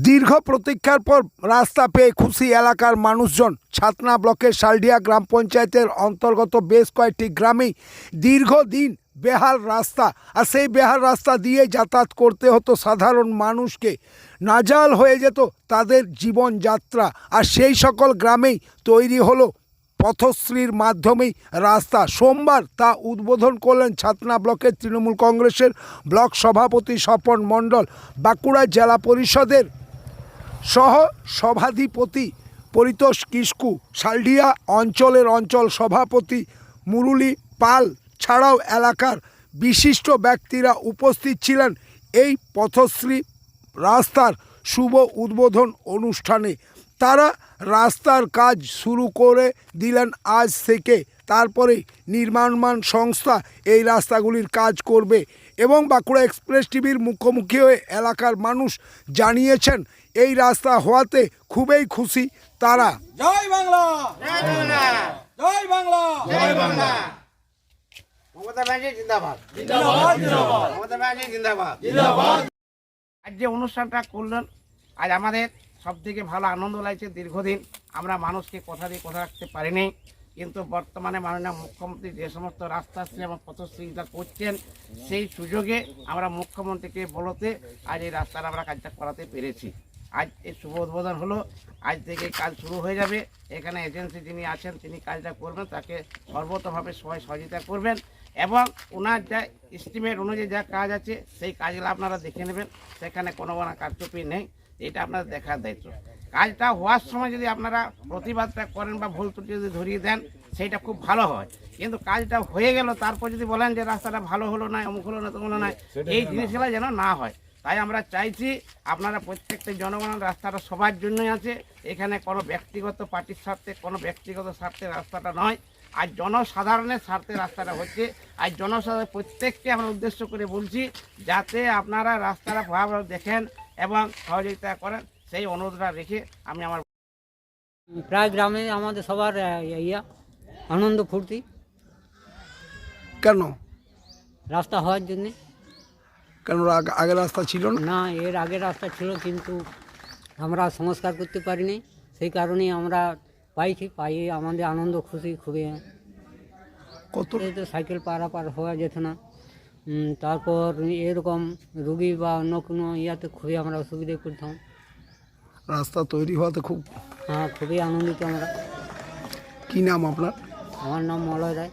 দীর্ঘ প্রতীক্ষার পর রাস্তা পেয়ে খুশি এলাকার মানুষজন। ছাতনা ব্লকের শালডিয়া গ্রাম পঞ্চায়েতের অন্তর্গত বেশ কয়েকটি গ্রামেই দীর্ঘদিন বেহাল রাস্তা, আর সেই বেহাল রাস্তা দিয়ে যাতায়াত করতে হতো সাধারণ মানুষকে। নাজাল হয়ে যেত তাদের জীবনযাত্রা। আর সেই সকল গ্রামেই তৈরি হলো পথশ্রীর মাধ্যমেই রাস্তা। সোমবার তা উদ্বোধন করলেন ছাতনা ব্লকের তৃণমূল কংগ্রেসের ব্লক সভাপতি স্বপন মণ্ডল, বাঁকুড়া জেলা পরিষদের সহ সভাধিপতি পরিতোষ কিস্কু, শালডিয়া অঞ্চলের অঞ্চল সভাপতি মুরলী পাল ছাড়াও এলাকার বিশিষ্ট ব্যক্তিরা উপস্থিত ছিলেন এই পথশ্রী রাস্তার শুভ উদ্বোধন অনুষ্ঠানে। তারা রাস্তার কাজ শুরু করে দিলেন আজ থেকে। তারপরে নির্মাণমান সংস্থা এই রাস্তাগুলির কাজ করবে এবং বাঁকুড়া এক্সপ্রেস টিভির মুখোমুখি হয়ে এলাকার মানুষ জানিয়েছেন এই রাস্তা হওয়াতে খুবই খুশি তারা। জয় বাংলা, জয় বাংলা, জয় বাংলা, জয় বাংলা। মমতা ব্যানার্জি জিন্দাবাদ, জিন্দাবাদ, জিন্দাবাদ। মমতা ব্যানার্জি জিন্দাবাদ, জিন্দাবাদ। আজ যে অনুষ্ঠানটা করলেন, আজ আমাদের সব থেকে ভালো আনন্দ লাগছে। দীর্ঘদিন আমরা মানুষকে কথা দিয়ে কথা রাখতে পারিনি, কিন্তু বর্তমানে মাননীয় মুখ্যমন্ত্রী যে সমস্ত রাস্তাশ্রী এবং পথশ্রীটা করছেন, সেই সুযোগে আমরা মুখ্যমন্ত্রীকে বলতে আজ এই রাস্তার আমরা কাজটা করাতে পেরেছি। আজ এই শুভ উদ্বোধন হলো, আজ থেকে কাজ শুরু হয়ে যাবে। এখানে এজেন্সি যিনি আছেন তিনি কাজটা করবেন, তাকে সর্বতভাবে সবাই সহযোগিতা করবেন এবং ওনার যা এস্টিমেট অনুযায়ী যা কাজ আছে সেই কাজগুলো আপনারা দেখে নেবেন। সেখানে কোনো কারচুপি নেই, এটা আপনাদের দেখার দায়িত্ব। কাজটা হওয়ার সময় যদি আপনারা প্রতিবাদটা করেন বা ভুল ত্রুটি যদি ধরিয়ে দেন, সেইটা খুব ভালো হয়। কিন্তু কাজটা হয়ে গেল, তারপর যদি বলেন যে রাস্তাটা ভালো হলো না, অমুক হলো না, তমুক হলো না, এই জিনিসগুলো যেন না হয়। তাই আমরা চাইছি আপনারা প্রত্যেকটা জনগণের রাস্তাটা সবার জন্যই আছে। এখানে কোনো ব্যক্তিগত পার্টির স্বার্থে, কোনো ব্যক্তিগত স্বার্থে রাস্তাটা নয়। আজ জনসাধারণের স্বার্থে রাস্তাটা হচ্ছে। আজ জনসাধারণ প্রত্যেককে আমরা উদ্দেশ্য করে বলছি, যাতে আপনারা রাস্তাটা ভালো দেখেন এবং সহযোগিতা করেন, সেই অনুরোধটা রেখে আমি আমার প্রায় গ্রামে আমাদের সবার আনন্দ ফুর্তি কেন রাস্তা হওয়ার জন্যে। কেন আগে রাস্তা ছিল না? না, এর আগে রাস্তা ছিল কিন্তু আমরা সংস্কার করতে পারিনি, সেই কারণেই আমরা পাইয়ে আমাদের আনন্দ খুশি খুবই। কত এই তো সাইকেল পারাপার হওয়া যেত না, তারপর এরকম রুগী বা অন্য কোনো ইয়াতে খুবই আমরা অসুবিধায় পড়তাম। রাস্তা তৈরি হওয়াতে খুব হ্যাঁ, খুবই আনন্দিত আমরা। কি নাম আপনার? আমার নাম মলয় রায়।